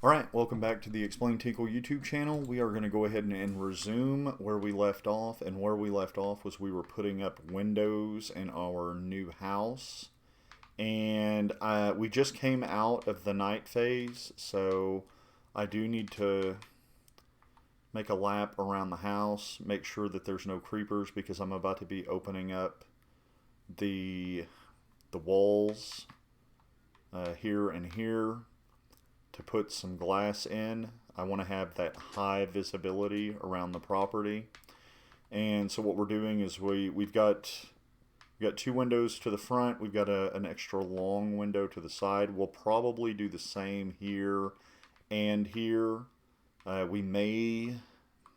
Alright, welcome back to the Explain Tinkle YouTube channel. We are going to go ahead and resume where we left off. And where we left off was we were putting up windows in our new house. And we just came out of the night phase, so I do need to make a lap around the house, make sure that there's no creepers because I'm about to be opening up the walls here and here to put some glass in. I want to have that high visibility around the property. And so what we're doing is we've got two windows to the front. We've got an extra long window to the side. We'll probably do the same here and here. We may,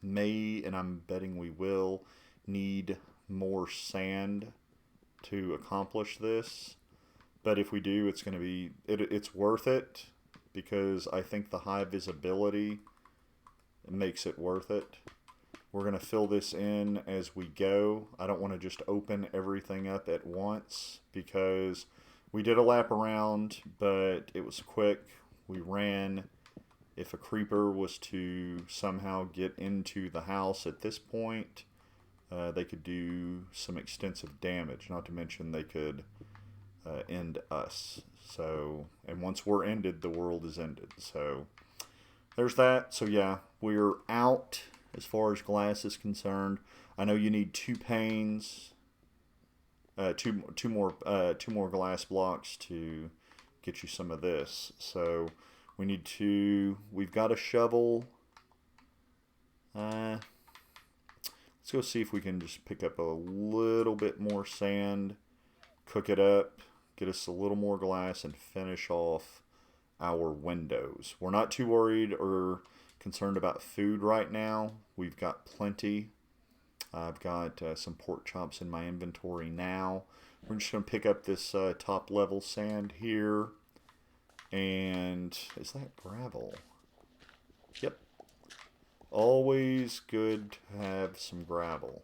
and I'm betting we will, need more sand to accomplish this. But if we do, it's going to be, it's worth it because I think the high visibility makes it worth it. We're going to fill this in as we go. I don't want to just open everything up at once because we did a lap around, but it was quick. We ran. If a creeper was to somehow get into the house at this point, they could do some extensive damage, not to mention they could end us. So, and once we're ended, the world is ended. So, there's that. So, yeah, we're out as far as glass is concerned. I know you need two panes, two more glass blocks to get you some of this. So, we've got a shovel. Let's go see if we can just pick up a little bit more sand, cook it up, get us a little more glass, and finish off our windows. We're not too worried or concerned about food right now. We've got plenty. I've got some pork chops in my inventory now. We're just going to pick up this top level sand here. And is that gravel? Yep. Always good to have some gravel.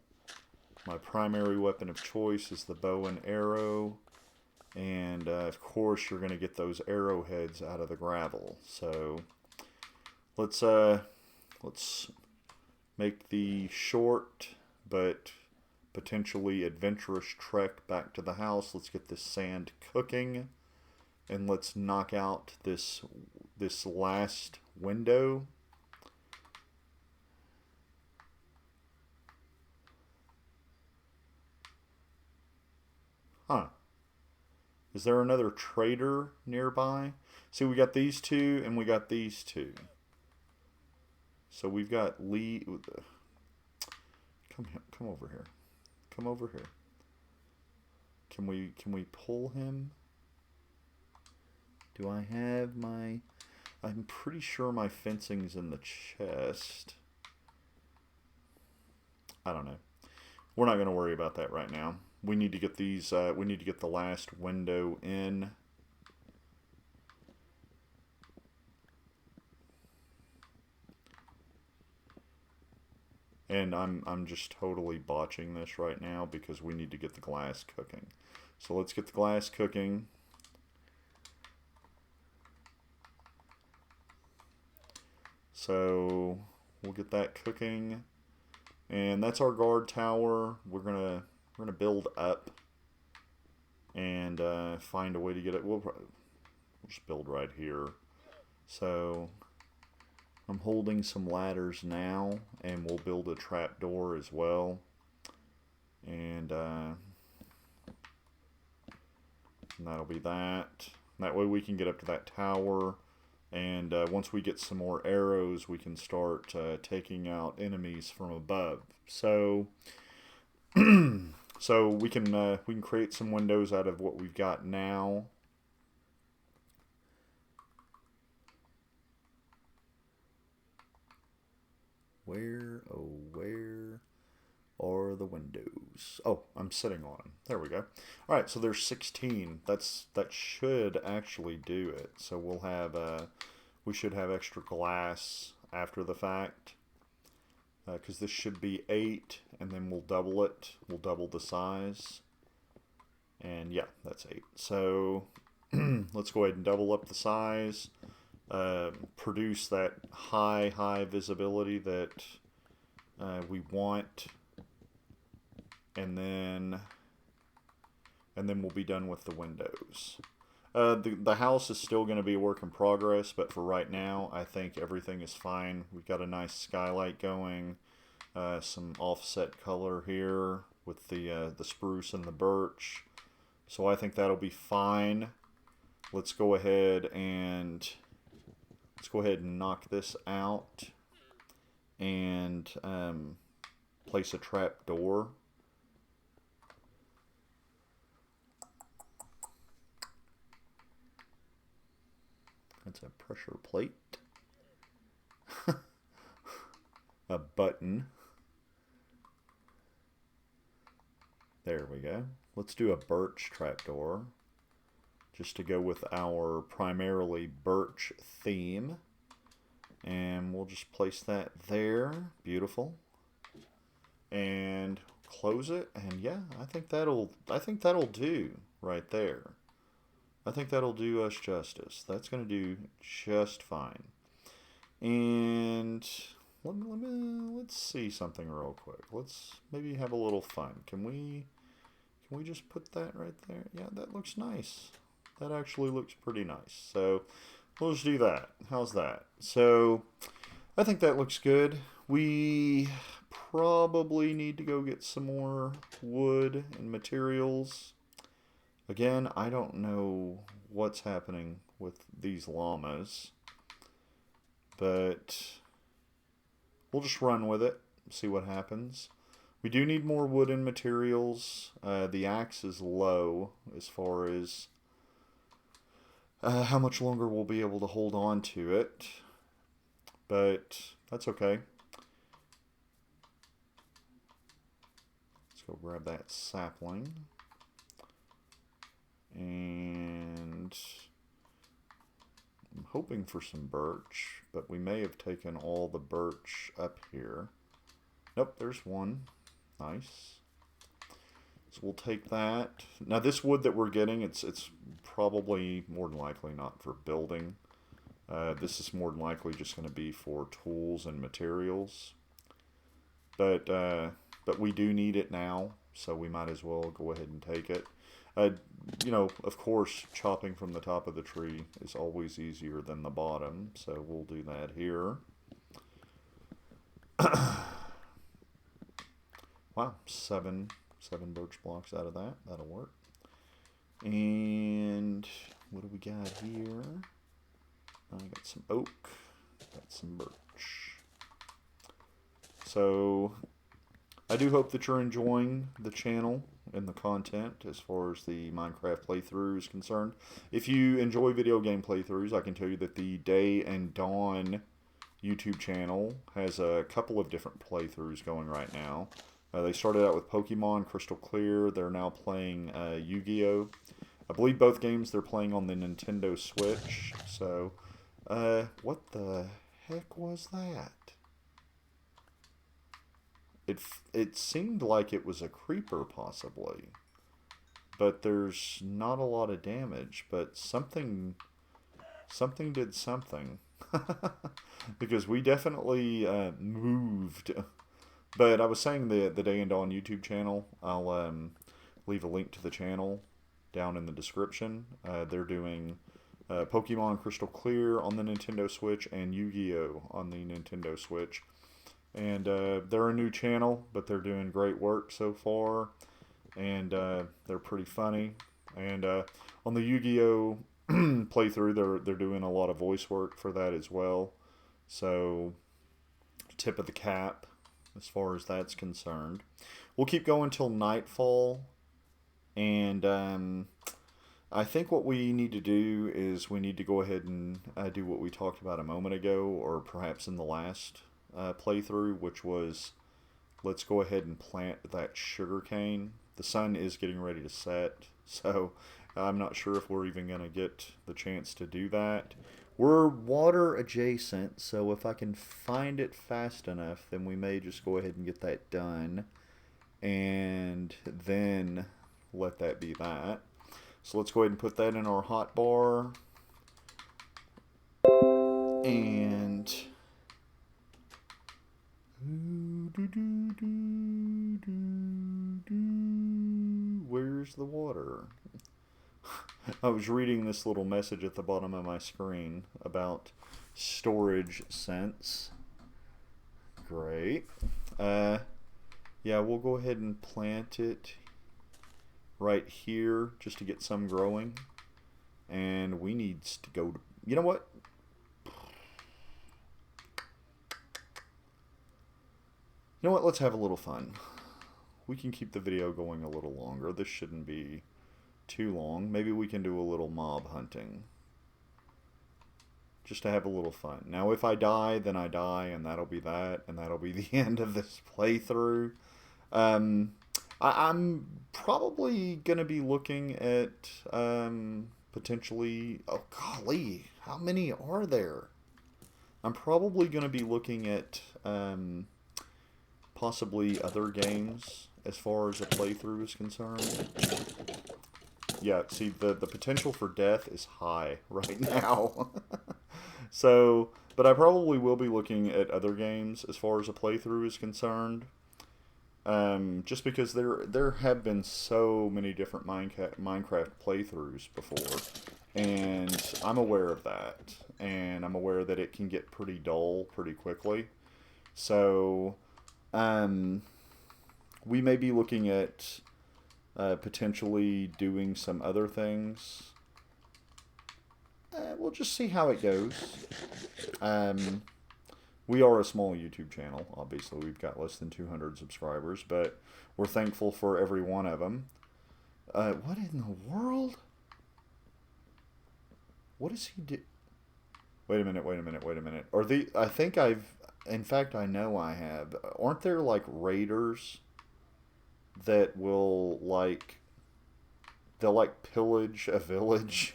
My primary weapon of choice is the bow and arrow. And of course you're going to get those arrowheads out of the gravel. So let's make the short but potentially adventurous trek back to the house. Let's get this sand cooking, and let's knock out this last window. Huh. Is there another trader nearby? See, we got these two and we got these two. So we've got Lee. Come over here. Come over here. Can we pull him? Do I have my? I'm pretty sure my fencing's in the chest. I don't know. We're not going to worry about that right now. We need to get these. We need to get the last window in. And I'm just totally botching this right now because we need to get the glass cooking. So let's get the glass cooking. So we'll get that cooking. And that's our guard tower. We're gonna build up and find a way to get it. We'll just build right here. So I'm holding some ladders now, and we'll build a trap door as well. And that'll be that. That way we can get up to that tower. And once we get some more arrows, we can start taking out enemies from above. So, so we can create some windows out of what we've got now. Where, oh, where are the windows? Oh, I'm sitting on them. There we go. All right, so there's 16. That should actually do it. So we'll have we should have extra glass after the fact because this should be 8, and then we'll double it. We'll double the size, and yeah, that's 8. So let's go ahead and double up the size. produce that high visibility that we want, and then we'll be done with the windows. The house is still going to be a work in progress, but for right now, I think everything is fine. We've got a nice skylight going, some offset color here with the spruce and the birch. So I think that'll be fine. Let's go ahead and knock this out and place a trap door. That's a pressure plate. A button. There we go. Let's do a birch trapdoor, just to go with our primarily birch theme. And we'll just place that there. Beautiful. And close it. And yeah, I think that'll do right there. I think that'll do us justice. That's going to do just fine. And let's see something real quick. Let's maybe have a little fun. Can we just put that right there? Yeah, that looks nice. That actually looks pretty nice. So we'll just do that. How's that? So I think that looks good. We probably need to go get some more wood and materials. Again, I don't know what's happening with these llamas, but we'll just run with it, see what happens. We do need more wood and materials. The axe is low as far as how much longer we'll be able to hold on to it, but that's okay. Let's go grab that sapling. And I'm hoping for some birch, but we may have taken all the birch up here. Nope, there's one. Nice. So we'll take that. Now this wood that we're getting, it's probably more than likely not for building. This is more than likely just going to be for tools and materials. But we do need it now, so we might as well go ahead and take it. You know, of course, chopping from the top of the tree is always easier than the bottom, so we'll do that here. Wow, seven birch blocks out of that. That'll work. And what do we got here? I got some oak, got some birch. So I do hope that you're enjoying the channel and the content as far as the Minecraft playthrough is concerned. If you enjoy video game playthroughs, I can tell you that the Day and Dawn YouTube channel has a couple of different playthroughs going right now. They started out with Pokemon Crystal Clear. They're now playing Yu-Gi-Oh! I believe both games they're playing on the Nintendo Switch. So, what the heck was that? It seemed like it was a creeper, possibly. But there's not a lot of damage. But something did something. Because we definitely moved. But I was saying the Day and Dawn YouTube channel, I'll leave a link to the channel down in the description. They're doing Pokemon Crystal Clear on the Nintendo Switch and Yu-Gi-Oh! On the Nintendo Switch. And they're a new channel, but they're doing great work so far. And they're pretty funny. And on the Yu-Gi-Oh! Playthrough, they're doing a lot of voice work for that as well. So, tip of the cap as far as that's concerned. We'll keep going till nightfall. And I think what we need to do is we need to go ahead and do what we talked about a moment ago, or perhaps in the last playthrough, which was let's go ahead and plant that sugar cane. The sun is getting ready to set, so I'm not sure if we're even going to get the chance to do that. We're water adjacent, so if I can find it fast enough, then we may just go ahead and get that done, and then let that be that. So let's go ahead and put that in our hot bar. And where's the water? I was reading this little message at the bottom of my screen about storage sense. Great. Yeah, we'll go ahead and plant it right here just to get some growing. And we need to go to, you know what? You know what? Let's have a little fun. We can keep the video going a little longer. This shouldn't be too long. Maybe we can do a little mob hunting. Just to have a little fun. Now, if I die, then I die, and that'll be that, and that'll be the end of this playthrough. I'm probably going to be looking at potentially... Oh, golly, how many are there? I'm probably going to be looking at possibly other games as far as a playthrough is concerned. Yeah, see, the potential for death is high right now. So, but I probably will be looking at other games as far as a playthrough is concerned. Just because there have been so many different Minecraft playthroughs before, and I'm aware of that, and I'm aware that it can get pretty dull pretty quickly. So, we may be looking at potentially doing some other things. We'll just see how it goes. We are a small YouTube channel. Obviously, we've got less than 200 subscribers, but we're thankful for every one of them. What in the world? What does he do? Wait a minute, wait a minute, wait a minute. I think in fact, I know I have. Aren't there, like, raiders that will, like, they'll, like, pillage a village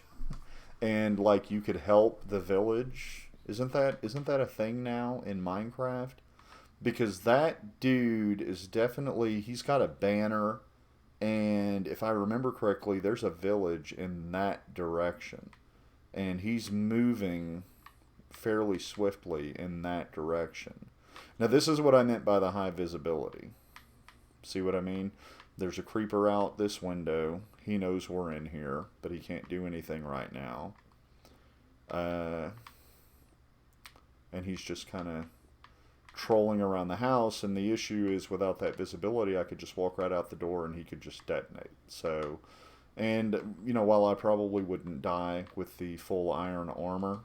and, like, you could help the village? Isn't that a thing now in Minecraft? Because that dude is definitely, he's got a banner, and if I remember correctly, there's a village in that direction. And he's moving fairly swiftly in that direction. Now, this is what I meant by the high visibility. See what I mean? There's a creeper out this window. He knows we're in here, but he can't do anything right now. And he's just kind of trolling around the house, and the issue is without that visibility, I could just walk right out the door and he could just detonate. So, and, you know, while I probably wouldn't die with the full iron armor,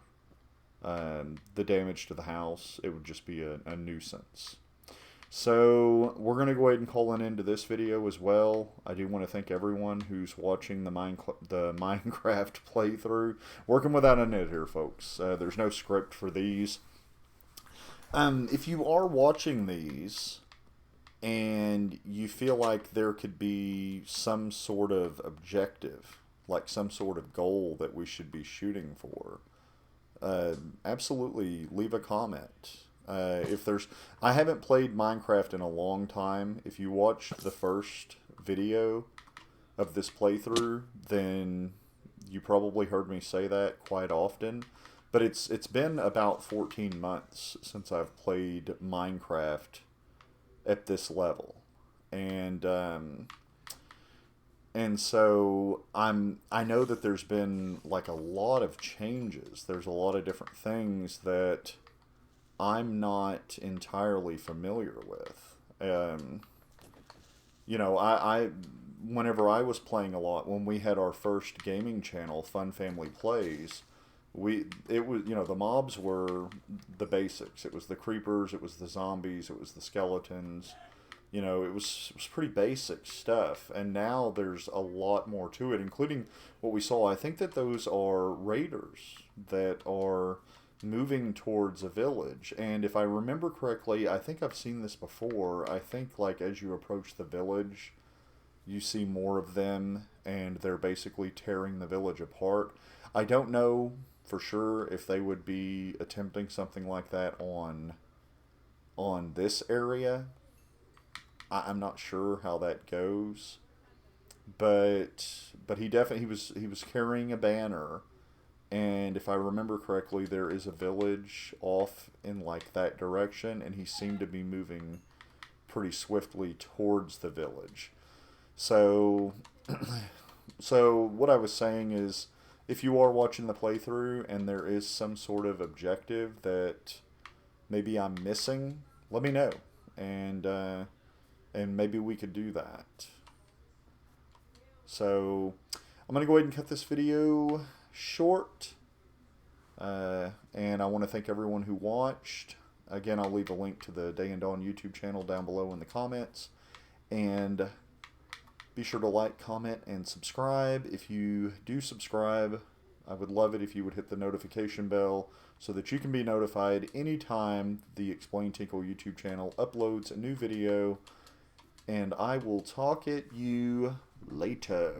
the damage to the house, it would just be a nuisance. So, we're going to go ahead and call an end to this video as well. I do want to thank everyone who's watching the Minecraft playthrough. Working without a net here, folks. There's no script for these. If you are watching these and you feel like there could be some sort of objective, like some sort of goal that we should be shooting for, absolutely leave a comment. I haven't played Minecraft in a long time. If you watched the first video of this playthrough, then you probably heard me say that quite often. But it's been about 14 months since I've played Minecraft at this level. And so I know that there's been like a lot of changes. There's a lot of different things that I'm not entirely familiar with. You know, I whenever I was playing a lot, when we had our first gaming channel, Fun Family Plays, it was, you know, the mobs were the basics. It was the creepers, it was the zombies, it was the skeletons. You know, it was pretty basic stuff. And now there's a lot more to it, including what we saw. I think that those are raiders that are moving towards a village. And if I remember correctly, I think I've seen this before. I think, like, as you approach the village, you see more of them, and they're basically tearing the village apart. I don't know for sure if they would be attempting something like that on this area. I'm not sure how that goes, but he definitely he was carrying a banner, And if I remember correctly, there is a village off in like that direction, and he seemed to be moving pretty swiftly towards the village. So, so what I was saying is, if you are watching the playthrough and there is some sort of objective that maybe I'm missing, let me know, and maybe we could do that. So I'm gonna go ahead and cut this video short, and I want to thank everyone who watched. Again, I'll leave a link to the Day and Dawn YouTube channel down below in the comments, and be sure to like, comment, and subscribe. If you do subscribe, I would love it if you would hit the notification bell so that you can be notified anytime the Explain Tinkle YouTube channel uploads a new video. And I will talk at you later.